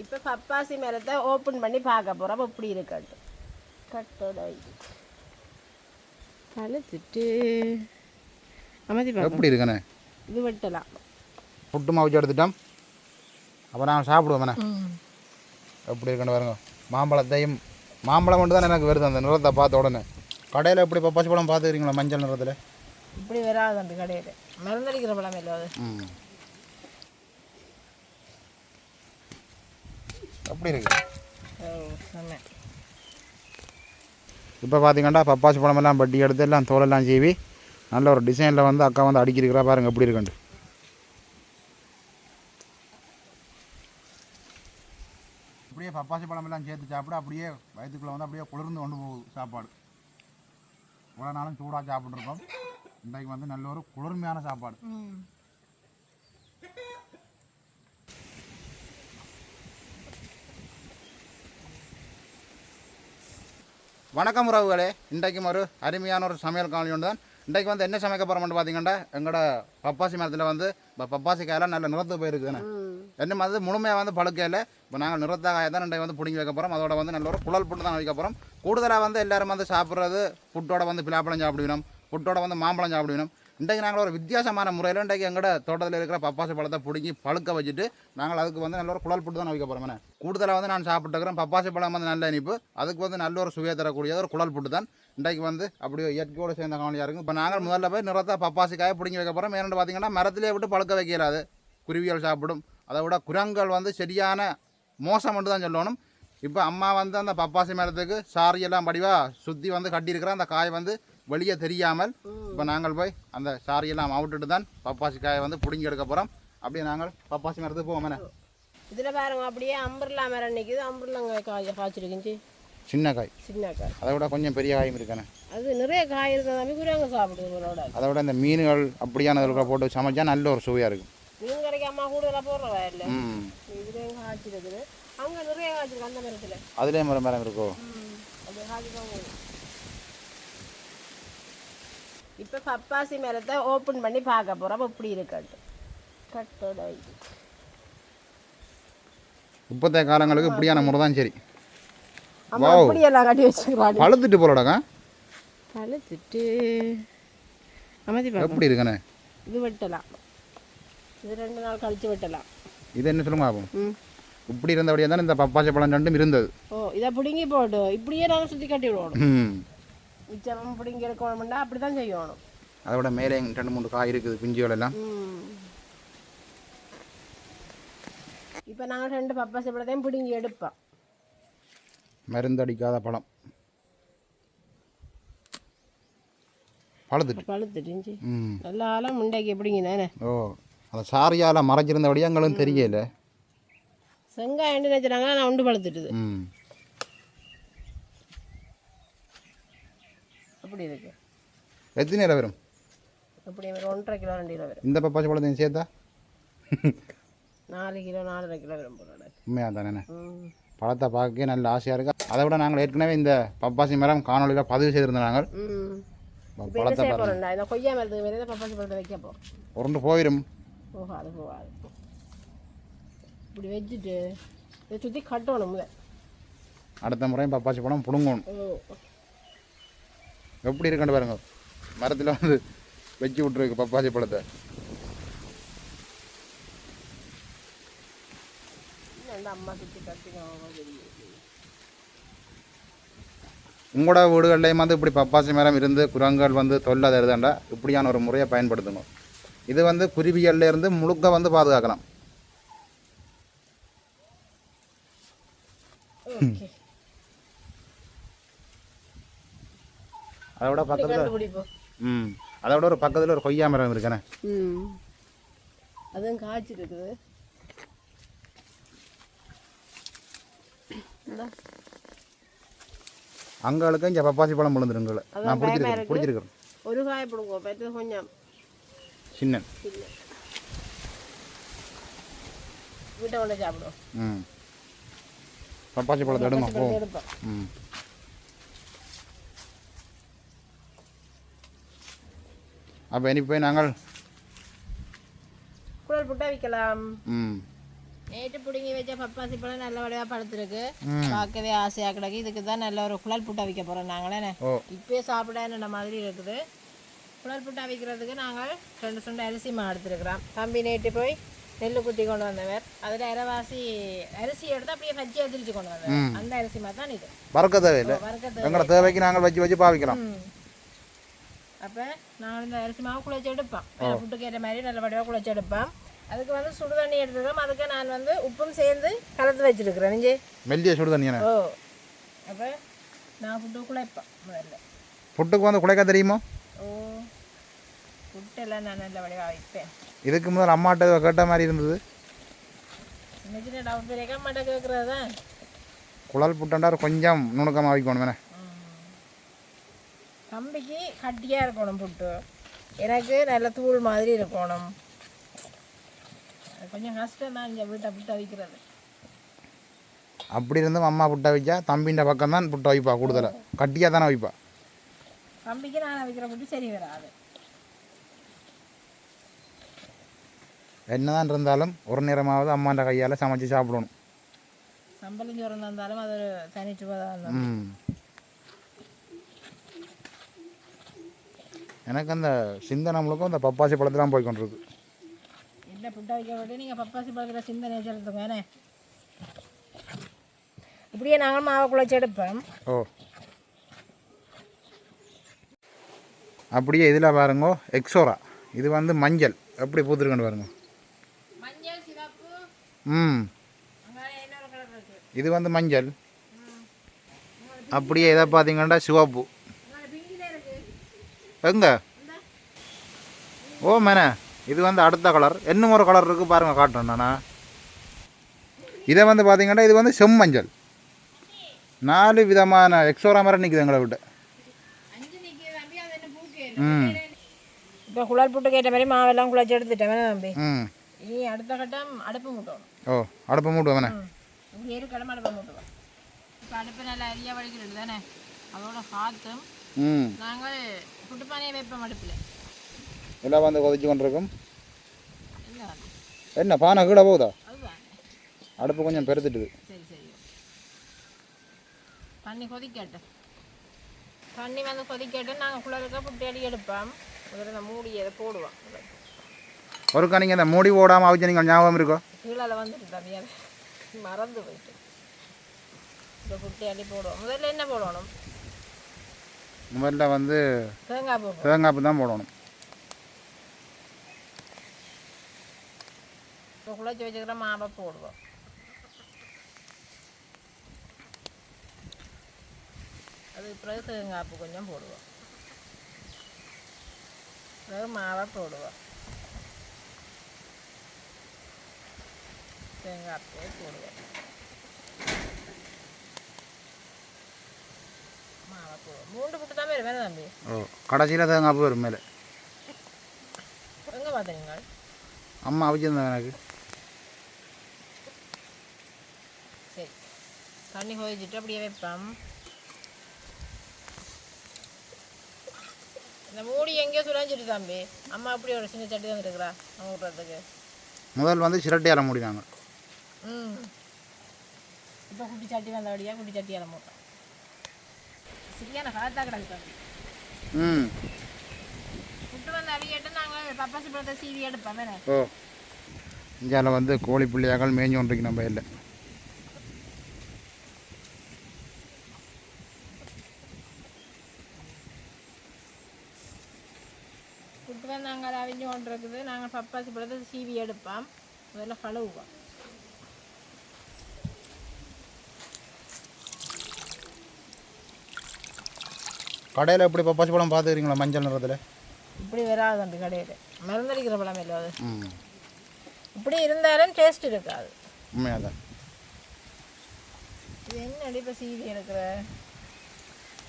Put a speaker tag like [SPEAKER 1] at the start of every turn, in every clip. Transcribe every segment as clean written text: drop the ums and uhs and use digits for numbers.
[SPEAKER 1] இப்போ பப்பாசி மரத்தை ஓப்பன் பண்ணி பார்க்க போகிறோம். அப்போ இப்படி இருக்கட்டும். கட்டோட பழுத்துட்டு அமைதி
[SPEAKER 2] எப்படி இருக்குண்ணே?
[SPEAKER 1] இது வெட்டலாம்.
[SPEAKER 2] புட்டு மாவு எடுத்துட்டோம். அப்போ நாங்கள் சாப்பிடுவோம்ண்ணே. எப்படி இருக்குன்னு பாருங்க. மாம்பழம் கொண்டு தான் எனக்கு வருது அந்த நிறத்தை பார்த்த உடனே. கடையில் எப்படி பப்பாசி பழம் பார்த்துக்கிறீங்களா மஞ்சள் நிறத்தில்?
[SPEAKER 1] இப்படி வராது அந்த கடையில். மருந்தடிக்கிற பழம் இல்லை அது.
[SPEAKER 2] அப்படி இருக்கு.
[SPEAKER 1] செம்ம.
[SPEAKER 2] இப்போ பார்த்தீங்கன்னா பப்பாசி பழமெல்லாம் பட்டி எடுத்து எல்லாம் தோலெல்லாம் சீவி நல்ல ஒரு டிசைனில் வந்து அக்கா வந்து அடிக்கிறா பாருங்க எப்படி இருக்குண்டு. அப்படியே பப்பாசி பழமெல்லாம் சேர்த்து சாப்பிட அப்படியே வயிற்றுக்குள்ளே வந்து அப்படியே குளிர்ந்து கொண்டு போகுது சாப்பாடு. இவ்வளோ நாளும் சூடாக சாப்பிட்ருக்கோம். இன்றைக்கு வந்து நல்ல ஒரு குளிர்மையான சாப்பாடு. வணக்கம் உறவுகளே, இன்றைக்கும் ஒரு அருமையான ஒரு சமையல் காணொளி ஒன்று தான். இன்றைக்கு வந்து என்ன சமைக்க போகிறோம்னு பார்த்தீங்கன்னா எங்களோட பப்பாசி மரத்தில் வந்து இப்போ பப்பாசி காயெல்லாம் நல்ல நிறத்து போயிருக்குதுண்ணே. என்ன வந்து முழுமையாக வந்து பழுக்கையில் இப்போ நாங்கள் நிறத்த காயை தான் இன்றைக்கு வந்து பிடிங்கி வைக்க போகிறோம். அதோட வந்து நல்ல ஒரு குழல் புட்டு தான் வைக்க போகிறோம். கூடுதலாக வந்து எல்லோரும் வந்து சாப்பிட்றது புட்டோட வந்து பிலாப்பழம் சாப்பிடுவோம், புட்டோட வந்து மாம்பழம் சாப்பிடுவோம். இன்றைக்கு நாங்கள் ஒரு வித்தியாசமான முறையில் இன்றைக்கு எங்களோட தோட்டத்தில் இருக்கிற பப்பாசி பழத்தை பிடிங்கி பழுக்க வச்சுட்டு நாங்கள் அதுக்கு வந்து நல்ல ஒரு குழல் புட்டு தான் வைக்க போகிறோம். கூடுதலாக வந்து நான் சாப்பிட்டுக்கிறேன். பப்பாசி பழம் வந்து நல்ல இனிப்பு, அதுக்கு வந்து நல்ல ஒரு சுவையை தரக்கூடிய ஒரு குழல் புட்டு தான் இன்றைக்கு வந்து அப்படியே இயற்கையோடு சேர்ந்த காணொலியாக இருக்கும். இப்போ நாங்கள் முதல்ல போய் நிறத்த பப்பாசி காயை பிடிங்கி வைக்க போகிறோம். ஏன்னு பார்த்தீங்கன்னா மரத்திலே விட்டு பழுக்க வைக்கிறாது, குருவிகள் சாப்பிடும். அதை விட குரங்கள் வந்து சரியான மோசம் மட்டும் தான் சொல்லணும். இப்போ அம்மா வந்து அந்த பப்பாசி மரத்துக்கு சாரியெல்லாம் படிவாக சுற்றி வந்து கட்டியிருக்கிறோம். அந்த காய் வந்து வெளியே தெரியாமல் இப்போ நாங்கள் போய் அந்த சாரியெல்லாம் அவுட்டுட்டு தான் பப்பாசி காயை வந்து பிடுங்கி எடுக்க போகிறோம். அப்படியே நாங்கள் பப்பாசி மரத்துக்கு போவோம்.
[SPEAKER 1] இதில் பாருங்க அப்படியே அம்பர்லா மரம் நிற்கிது. அம்பர்லாங்க காய் காய்ச்சிருக்குச்சு.
[SPEAKER 2] சின்ன காய்,
[SPEAKER 1] சின்ன காய்.
[SPEAKER 2] அதை விட கொஞ்சம் பெரிய காயும் இருக்கானே.
[SPEAKER 1] அது நிறைய காய் இருக்கிற குரங்க சாப்பிடுது.
[SPEAKER 2] அதை விட இந்த மீன்கள் அப்படியான போட்டு சமைச்சா நல்ல ஒரு சுவையாக இருக்கும்.
[SPEAKER 1] மீன் கடைக்கு அம்மா கூடுதலாக போடுறவா இல்லை. இதுலேயும் காய்ச்சிருக்குது. அங்கே நிறைய காய்ச்சிருக்கு அந்த மரத்தில்.
[SPEAKER 2] அதுலேயே மரம் இருக்கோ?
[SPEAKER 1] அது காய்ச்சி. இப்போ பப்பாசி மரத்தை ஓப்பன் பண்ணி பார்க்க போகிறோம். அப்போ இப்படி இருக்கட்டும். கட்டோட
[SPEAKER 2] இப்போதைய காலங்களுக்கு இப்படியான முறை தான் சரி.
[SPEAKER 1] அப்படியெல்லாம் கட்டி வச்சுக்கிறாங்க.
[SPEAKER 2] பழுத்துட்டு போலடாக்கா.
[SPEAKER 1] பழுத்துட்டு அமைதி
[SPEAKER 2] எப்படி இருக்குண்ணே?
[SPEAKER 1] இது வெட்டலாம். இது 2 நாள் கழித்து வெட்டலாம்.
[SPEAKER 2] இது என்ன சொல்லுங்க ஆகும்? இப்படி இருந்தபடியே தான் இந்த பப்பாசி பழம் ரெண்டும் இருந்தது. இதை
[SPEAKER 1] பிடுங்கி போட்டு இப்படியே நாங்கள் சுற்றி கட்டி விடுவோம். மிச்சம் பிடிங்கி இருக்கணும்னா அப்படி தான் செய்யணும்.
[SPEAKER 2] அதை விட மேலே 2-3 காய் இருக்குது பிஞ்சுகள் எல்லாம்.
[SPEAKER 1] இப்போ நாங்கள் 2 பப்பாசி பழத்தையும் பிடுங்கி எடுப்போம்.
[SPEAKER 2] மருந்தடிக்காத பழம்
[SPEAKER 1] பழுத்துட்டு நல்லா ஆழம் முண்டைக்கு எப்படிங்க தானே.
[SPEAKER 2] அந்த சாரியால் மறைச்சிருந்தபடியே எங்களுக்கு தெரியல.
[SPEAKER 1] செங்காய் நினைச்சாங்க, நான் உண்டு பழுத்துட்டுது. அப்படி இருக்கு.
[SPEAKER 2] எத்தனை நேரம் வரும்?
[SPEAKER 1] அப்படி ஒரு 1.5 கிலோ 2 கிலோ வரும்.
[SPEAKER 2] இந்த பப்பாசி பழத்தையும் சேர்த்தா
[SPEAKER 1] 4 கிலோ 4.5 கிலோ வரும் போல.
[SPEAKER 2] உண்மையாக தானே? பழத்தை பார்க்க நல்ல ஆசையாக இருக்குது. அதை விட நாங்கள் ஏற்கனவே இந்த பப்பாசி மரம் காணொலியில் பதிவு செய்திருந்தோம். நாங்கள் பழத்தை
[SPEAKER 1] இந்த கொய்யா மரத்துக்கு மேலே பப்பாசி பழத்தை வைக்க போகிறோம்.
[SPEAKER 2] உருண்டு போயிடும்.
[SPEAKER 1] போகாது போகாது. இப்படி வச்சுட்டு இதை சுற்றி கட்டணும்.
[SPEAKER 2] அடுத்த முறையும் பப்பாசி பழம் பிடுங்கணும். எப்படி இருக்குன்னு பாருங்க. மரத்தில் வந்து வச்சு விட்ருக்கு பப்பாசி பழத்தை. உங்களோட வீடுகள்லேயும் வந்து இப்படி பப்பாசி மரம் இருந்து குரங்கள் வந்து தொல்லை தருதாண்டா இப்படியான ஒரு முறையை பயன்படுத்துங்க. இது வந்து குருவிகள்ல இருந்து முழுக்க வந்து பாதுகாக்கலாம். அதோட பக்கத்தில் அதோட ஒரு பக்கத்தில் ஒரு கொய்யா மரம் இருக்குண்ணே.
[SPEAKER 1] அதுவும் காய்ச்சி இருக்குது.
[SPEAKER 2] அங்களுக்கு இங்கே பப்பாசி பழம் விழுந்துருங்கள. நான் பிடிச்சிருக்கேன்.
[SPEAKER 1] ஒரு காய் பிடுங்க, பெற்றது கொஞ்சம்
[SPEAKER 2] சின்ன
[SPEAKER 1] வீட்டை கொண்டு சாப்பிடுவோம்.
[SPEAKER 2] பப்பாசி பழத்தை எடுங்க. போவோம். அப்போ இனி போய் நாங்கள்
[SPEAKER 1] குழல் புட்டா வைக்கலாம். நேற்று பிடுங்கி வச்ச பப்பாசி பழம் நல்ல வடிவாக படுத்துருக்கு. பார்க்கவே ஆசையாக கிடக்கு. இதுக்கு தான் நல்ல ஒரு குழல் புட்டா வைக்க போகிறோம் நாங்களே. இப்போயே சாப்பிட என்ன மாதிரி இருக்குது. குழல் புட்டா வைக்கிறதுக்கு நாங்கள் 2 சுண்டு அரிசி மா எடுத்துருக்குறோம். தம்பி நேற்று போய் நெல் குத்தி கொண்டு வந்தவர். அதில் அரைவாசி அரிசி எடுத்து அப்படியே வச்சு எதிரிச்சு கொண்டு வந்தவர். அந்த அரிசி மாதிரி தான் இது.
[SPEAKER 2] வறுக்க தேவையில்லை, எங்களை தேவைக்கு நாங்கள் வச்சு பாவிக்கலாம்.
[SPEAKER 1] அப்போ நாங்கள் இந்த அரிசி மாவு குழைச்சி எடுப்போம். புட்டுக்கு ஏற்ற மாதிரி நல்ல வடிவாக குழைச்சி எடுப்போம். அதுக்கு வந்து சுடு தண்ணி எடுத்துக்கிறோம். அதுக்கு நான் வந்து உப்பும் சேர்ந்து கலந்து வச்சுருக்கிறேன். நெஞ்சு
[SPEAKER 2] மெல்லிய சுடு தண்ணி.
[SPEAKER 1] ஓ, அப்போ நான் புட்டு குழைப்பேன். முதல்ல
[SPEAKER 2] புட்டுக்கு வந்து குழைக்க தெரியுமோ?
[SPEAKER 1] ஓ, புட்டெல்லாம் நான் நல்ல வடிவாக வைப்பேன்.
[SPEAKER 2] இதுக்கு முதல் அம்மாட்ட கேட்ட மாதிரி இருந்தது.
[SPEAKER 1] இன்னைக்கு நான் டவுட் கேட்க அம்மாட்ட கேட்குறது தான்.
[SPEAKER 2] குழல் புட்டண்டார் கொஞ்சம் நுணுக்கமாக வைக்கணும். வேணே
[SPEAKER 1] தம்பிக்கு கட்டியாக இருக்கணும் புட்டு, எனக்கு நல்ல தூள் மாதிரி இருக்கணும். கொஞ்சம் கஷ்டம் தான் இங்கே வீட்டை புட்டை வைக்கிறது.
[SPEAKER 2] அப்படி இருந்தும் அம்மா புட்டை வைச்சா தம்பின்ற பக்கம் தான் புட்டை வைப்பா. கூடுதலாக கட்டியாக தானே வைப்பா.
[SPEAKER 1] தம்பிக்கு நான் வைக்கிற புட்டு சரி வராது.
[SPEAKER 2] என்னதான் இருந்தாலும் ஒரு நேரமாவது அம்மாண்ட கையால் சமைச்சு சாப்பிடணும்.
[SPEAKER 1] சம்பளம் ஜோரம் இருந்தாலும் அது ஒரு தனிச்சுவை தான்.
[SPEAKER 2] எனக்கு அந்த சிந்தனை முழுக்கும் அந்த பப்பாசி பழத்தில் தான் போய் கொண்டிருக்கு.
[SPEAKER 1] என்ன புட்டை வைக்க விட்டு நீங்கள் பப்பாசி பழத்தில் சிந்தனை செலுத்துங்க. இப்படியே நாங்கள் மாவை குழைச்சி எடுப்போம். ஓ,
[SPEAKER 2] அப்படியே இதில் பாருங்க எக்ஸோரா. இது வந்து மஞ்சள் எப்படி பூத்துருக்கேன்னு பாருங்க.
[SPEAKER 1] மஞ்சள் சிவப்பு.
[SPEAKER 2] இது வந்து மஞ்சள். அப்படியே இதை பார்த்தீங்கன்னா சிவப்பு. எங்க? ஓ மேனே, இது வந்து அடுத்த கலர். இன்னும் ஒரு கலர் இருக்குது பாருங்கள், காட்டுறேன் நானா. இதை வந்து பார்த்தீங்கன்னா இது வந்து செம்மஞ்சள். 4 விதமான எக்ஸோரா மாதிரி நிற்குது எங்களை விட்டு.
[SPEAKER 1] இப்போ குழல் புட்டு கேட்ட மாதிரி மாவெல்லாம் குழச்சி எடுத்துட்டேன் தம்பி. இனி அடுத்த கட்டம் அடுப்பு மூட்டணும்.
[SPEAKER 2] ஓ, அடுப்பு மூட்டுவேன்.
[SPEAKER 1] ஏறு கிழமை அடுப்பை மூட்டுவோம். இப்போ அடுப்பு நல்லா அரியாக வலிக்கிறது தானே, அதோட காற்றும் நாங்கள் புட்டுப்பானையை வைப்போம் அடுப்பில்.
[SPEAKER 2] எல்லாம் வந்து கொதிச்சு கொண்டிருக்கும். என்ன பானை கீழே போகுதா?
[SPEAKER 1] அதுதான்
[SPEAKER 2] அடுப்பு கொஞ்சம் பெருத்துட்டுது.
[SPEAKER 1] சரி சரி, தண்ணி கொதிக்கட்டும். தண்ணி வந்து கொதிக்கட்டும். நாங்கள் குளருக்க புட்டு அடி எடுப்போம். முதல்ல மூடி அதை போடுவோம்.
[SPEAKER 2] ஒருக்கா நீங்கள் இந்த மூடி போடாமல் அவிச்சு நீங்கள் ஞாபகம் இருக்கோ?
[SPEAKER 1] கீழே வந்துட்டு தம்பி மறந்து போயிட்டு. இப்போ புட்டு அடி போடுவோம். முதல்ல என்ன போடணும்?
[SPEAKER 2] முதல்ல வந்து தேங்காய் தான் போடணும்.
[SPEAKER 1] இப்போ குழச்சி வச்சுக்கிற மாவை போடுவோம். அதுக்கு பிறகு தேங்காய் கொஞ்சம் போடுவோம். பிறகு மாவை போடுவோம். தேங்காய் போடுவோம். மாவை போடுவோம். 3 புட்டு தான் வரும் வேணும் தம்பி.
[SPEAKER 2] ஓ, கடைசியில் தேங்காய் வரும் மேலே.
[SPEAKER 1] எங்கே பார்த்தீங்க?
[SPEAKER 2] அம்மா அவிச்சிருந்தேன் எனக்கு.
[SPEAKER 1] சரி, தண்ணி கொதிச்சுட்டு அப்படியே வைப்போம். இந்த மூடி எங்கேயோ சுழஞ்சிட்டு தம்பி. அம்மா அப்படி ஒரு சின்ன சட்டி வந்துருக்குறா நம்ம விட்றதுக்கு.
[SPEAKER 2] முதல் வந்து சிரட்டையால் மூடினாங்க.
[SPEAKER 1] இப்போ குட்டி சட்டி வந்தபடியாக குட்டி சட்டியால் மூட்டோம். சரியான காலத்தா கிடக்கு தம்பி. புட்டு வந்து அவியட்டு நாங்கள் பப்பாசி பழத்தை சீவி எடுப்போம். வேணே
[SPEAKER 2] ஓ, இங்கே வந்து கோழி பிள்ளையாக்கள் மேய்ஞ்சு ஒன்றைக்கு நம்ம இல்லை.
[SPEAKER 1] புட்டு வந்து நாங்கள் அவிஞ்சு கொண்டு இருக்குது. நாங்கள் பப்பாசி பழத்தை சீவி எடுப்போம். முதல்ல கழுவுவோம்.
[SPEAKER 2] கடையில் எப்படி பப்பாசி பழம் பார்த்துக்கிறீங்களா? மஞ்சள் நிறத்தில்
[SPEAKER 1] இப்படி வராது தம்பி. கடையில் மருந்தடிக்கிற பழம் இல்லை அது. இப்படி இருந்தாலும் டேஸ்ட் இருக்காது.
[SPEAKER 2] உண்மையாதான்.
[SPEAKER 1] இது என்ன அடி இப்போ சீவி எடுக்கிற?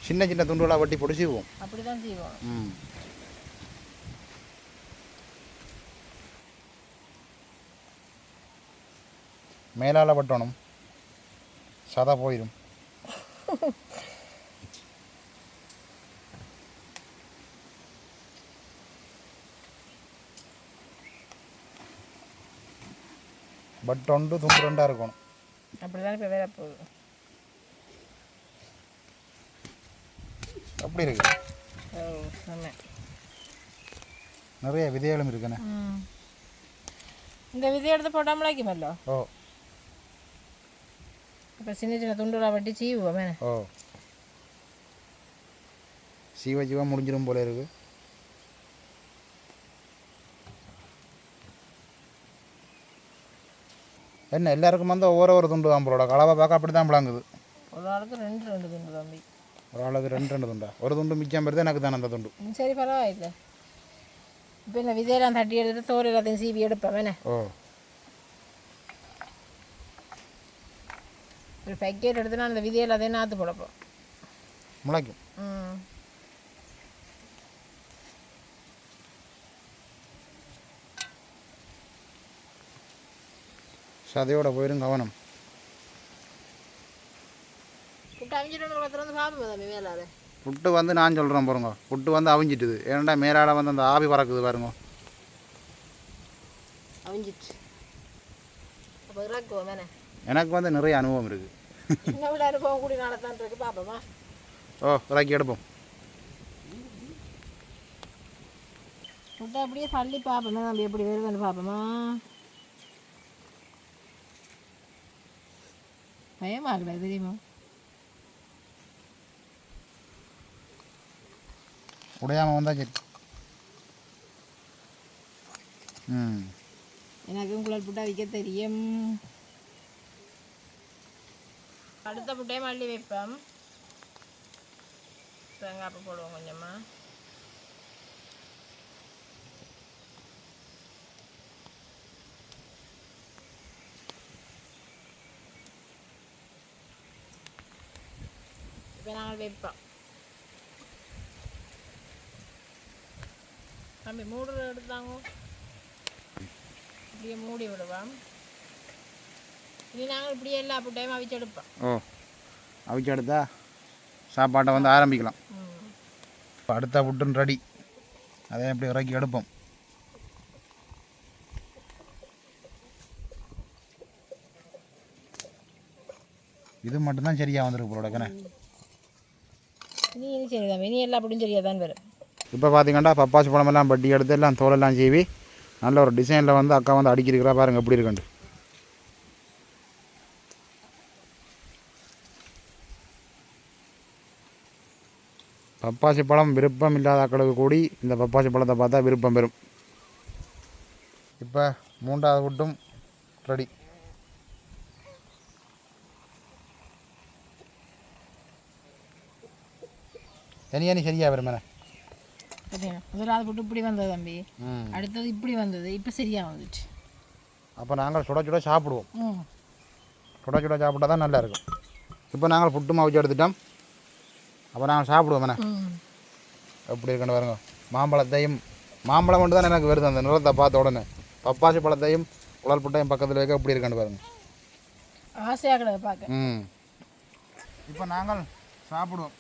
[SPEAKER 2] சின்ன சின்ன துண்டுகளாக வட்டி போட்டு செய்வோம்.
[SPEAKER 1] அப்படி தான் செய்வோம்.
[SPEAKER 2] மேலால் பட்டணும், சதை போயிடும். பட் ஒன்று துண்டு ரெண்டாக இருக்கணும்.
[SPEAKER 1] அப்படி தான் இப்போ வேற போகுது.
[SPEAKER 2] அப்படி இருக்கு.
[SPEAKER 1] ஓ சொன்னேன்.
[SPEAKER 2] நிறைய விதைகளும் இருக்குண்ணே.
[SPEAKER 1] இந்த விதை எடுத்து போட்டால் முளைக்குமல்லோ.
[SPEAKER 2] ஓ
[SPEAKER 1] இப்போ சின்ன சின்ன துண்டுலாம் வட்டி சீவுவோமே.
[SPEAKER 2] ஓ சீவ முடிஞ்சிடும் போல இருக்கு. என்ன எல்லாருக்கும் வந்து ஒவ்வொரு துண்டு தான் போலோட கலவை பார்க்க அப்படி தான் விளங்குது.
[SPEAKER 1] ஒரு ஆளுக்கு ரெண்டு துண்டு தம்பி.
[SPEAKER 2] ஒரு ஆளுக்கு ரெண்டு துண்டா? ஒரு துண்டு மிச்சம் பெறுது எனக்கு தானே அந்த துண்டு.
[SPEAKER 1] சரி பரவாயில்ல. இப்போ இந்த விதையெல்லாம் தட்டி எடுத்துட்டு தோல் எல்லாத்தையும் சீவி எடுப்பேன் வேணே.
[SPEAKER 2] ஓ
[SPEAKER 1] ஒரு பேக்கெட் எடுத்து நான் அந்த விதை எல்லாத்தையும் நாற்று போடப்போம்.
[SPEAKER 2] முளைக்கும். சதையோட போயிடும் கவனம். புட்டு வந்து நான் சொல்கிறேன் பாருங்க, புட்டு வந்து அவிஞ்சிட்டுது. ஏன்னா மேலால் வந்து அந்த ஆவி பறக்குது பாருங்க. எனக்கு வந்து நிறைய அனுபவம் இருக்குது. ஓ இறக்கி எடுப்போம்.
[SPEAKER 1] புட்டு அப்படியே தள்ளி பார்ப்போமே, நம்ம எப்படி வருதுன்னு பார்ப்போமா. பயமாகல தெரியுமா?
[SPEAKER 2] உடையாமல் வந்தால் சரி.
[SPEAKER 1] எனக்கு குழல் புட்டா வைக்க தெரியும். அடுத்த புட்டையை மல்லி வைப்போம். தேங்காய் போடுவோம் கொஞ்சமா. இப்போ நாங்கள் வைப்போம். தம்பி மூடுற எடுத்தாங்க, இப்படியே மூடி விடுவோம். இனி நாங்கள் இப்படியே எல்லா புட்டையும் அவிச்சு எடுப்போம்.
[SPEAKER 2] ஓ அவிச்சு எடுத்தா சாப்பாட்டை வந்து ஆரம்பிக்கலாம். இப்போ அடுத்த புட்டுன்னு ரெடி. அதை எப்படி இறக்கி எடுப்போம். இது மட்டும்தான் சரியாக வந்துருக்கு போலோடக்கண்ணே.
[SPEAKER 1] இனி சரிதான், இனி எல்லா புட்டும் சரியாக தான் வரும்.
[SPEAKER 2] இப்போ பார்த்தீங்கன்னா பப்பாசி பழமெல்லாம் பட்டி எடுத்து எல்லாம் தோலெல்லாம் சீவி நல்ல ஒரு டிசைனில் வந்து அக்கா வந்து அடிக்கிறா பாருங்கள் எப்படி இருக்குண்டு. பப்பாசி பழம் விருப்பம் இல்லாத அக்களுக்கு கூடி இந்த பப்பாசி பழத்தை பார்த்தா விருப்பம் பெறும். இப்போ மூன்றாவது புட்டும் ரெடி. தனியானி சரியாக வருமே.
[SPEAKER 1] முதலாவது புட்டு இப்படி வந்தது தம்பி, அடுத்தது இப்படி வந்தது, இப்போ சரியாக வந்துச்சு.
[SPEAKER 2] அப்போ நாங்கள் சுட சுட சாப்பிடுவோம். சுட சுட சாப்பிட்டா தான் நல்லா இருக்கும். இப்போ நாங்கள் புட்டு மாவுச்சு எடுத்துட்டோம். அப்போ நாங்கள் சாப்பிடுவோம். எப்படி இருக்குன்னு பாருங்க. மாம்பழம் மட்டும் தான் எனக்கு வருது அந்த நிலத்தை பார்த்த உடனே. பப்பாசி பழத்தையும் குழல் புட்டையும் பக்கத்தில் வைக்க எப்படி இருக்குன்னு பாருங்க.
[SPEAKER 1] ஆசையாக கிடக்கு பார்க்க.
[SPEAKER 2] இப்போ நாங்கள் சாப்பிடுவோம்.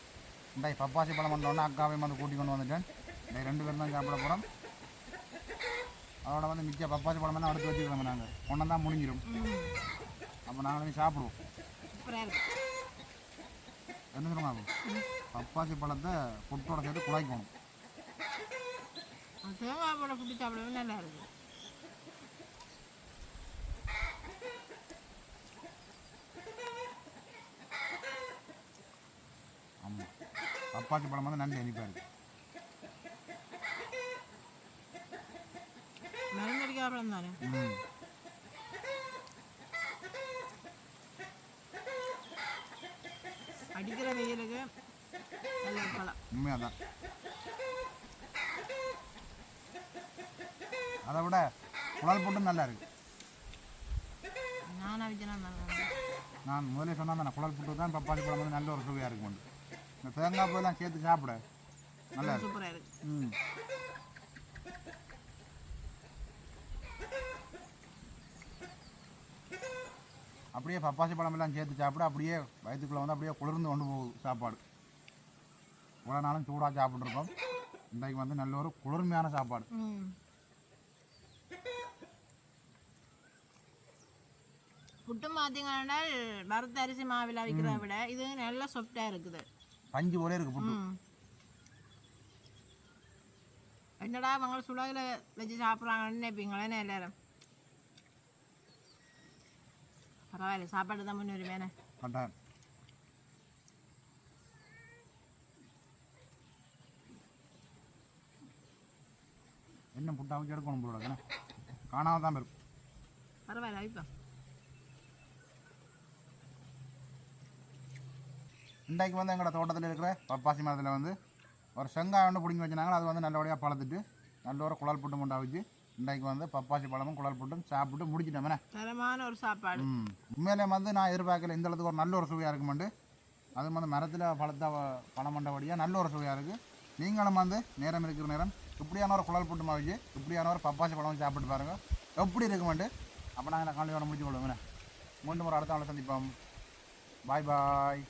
[SPEAKER 2] இந்த பப்பாசி பழம் பண்ணோன்னா அக்காவையும் வந்து கூட்டி கொண்டு வந்துட்டேன். இந்த 2 பேரும் தான் சாப்பிட போகிறோம். அதோட வந்து மிச்ச பப்பாசி பழம் தான் அடுத்து வச்சுக்கிறோம். நாங்கள் ஒன்றை தான் முடிஞ்சிடும். அப்போ நாங்கள் சாப்பிடுவோம். என்ன சொல்லுங்க, பப்பாசி பழத்தை புட்டோட சேர்த்து குழைக்கணும்.
[SPEAKER 1] தேங்காய் பழம் புட்டு சாப்பிடவே நல்லா இருக்கு.
[SPEAKER 2] ஆமாம், பப்பாசி பழம் வந்து நல்ல இனிப்பாக இருக்குது.
[SPEAKER 1] மருந்தடிக்காத பழம் தானே. அடிக்கிற வெயிலுக்கு நல்ல பழம்.
[SPEAKER 2] உண்மையாக தான். அதை விட குழல் புட்டும் நல்லா இருக்குது. நான் முதலே சொன்னால் தானே குழல் புட்டு தான் பப்பாசி பழம் வந்து நல்ல ஒரு சுவையாக இருக்கும். இந்த தேங்காய் போயெல்லாம் சேர்த்து சாப்பிட நல்லா
[SPEAKER 1] சூப்பராக இருக்கு.
[SPEAKER 2] அப்படியே பப்பாசி பழமெல்லாம் சேர்த்து சாப்பிட அப்படியே வயிற்றுக்குள்ளே வந்து அப்படியே குளிர்ந்து கொண்டு போகுது சாப்பாடு. இவ்வளோ நாளும் சூடாக சாப்பிட்ருக்கோம். இன்றைக்கு வந்து நல்ல ஒரு குளிர்மையான சாப்பாடு.
[SPEAKER 1] புட்டும் பார்த்தீங்கன்னா வறுத்த அரிசி மாவில் அவிக்கிறத விட இது நல்லா சாஃப்டாக இருக்குது.
[SPEAKER 2] பஞ்சு போலே இருக்கு புட்டு.
[SPEAKER 1] என்னடா அவங்க சுடகில் வச்சு சாப்பிட்றாங்கன்னு நினைப்பீங்களே எல்லாரும். பரவாயில்ல, சாப்பாடு தான் முன்னுரிமையானே.
[SPEAKER 2] கட்டாயம். என்ன புட்டா வச்சு எடுக்கணும் போல காணாம தான் இருக்கும்.
[SPEAKER 1] பரவாயில்ல இப்போ
[SPEAKER 2] இன்றைக்கு வந்து எங்களோட தோட்டத்தில் இருக்கிற பப்பாசி மரத்தில் வந்து ஒரு செங்காய் ஒன்று பிடிங்கி வச்சுனாங்க. அது வந்து நல்லபடியாக பழத்துட்டு நல்ல ஒரு குழல் புட்டு முண்டா வச்சு இன்றைக்கு வந்து பப்பாசி பழமும் குழல் புட்டும் சாப்பிட்டு முடிச்சிட்டோமே.
[SPEAKER 1] தரமான ஒரு சாப்பாடு.
[SPEAKER 2] உண்மையிலே வந்து நான் எதிர்பார்க்கல இந்த அளவுக்கு ஒரு நல்ல ஒரு சுவையாக இருக்குமெண்டு. அது வந்து மரத்தில் பழத்த பழம் மண்டபடியாக நல்ல ஒரு சுவையாக இருக்குது. நீங்களும் வந்து நேரம் இருக்கிற நேரம் இப்படியான ஒரு குழல் புட்டு மாவிச்சு இப்படியான ஒரு பப்பாசி பழமும் சாப்பிட்டு பாருங்கள் எப்படி இருக்குமெண்டு. அப்போ நாங்கள் காலையோட முடிச்சு கொள்ளுங்க. மீண்டும் ஒரு அடுத்த நாள் சந்திப்போம். பாய் பாய்.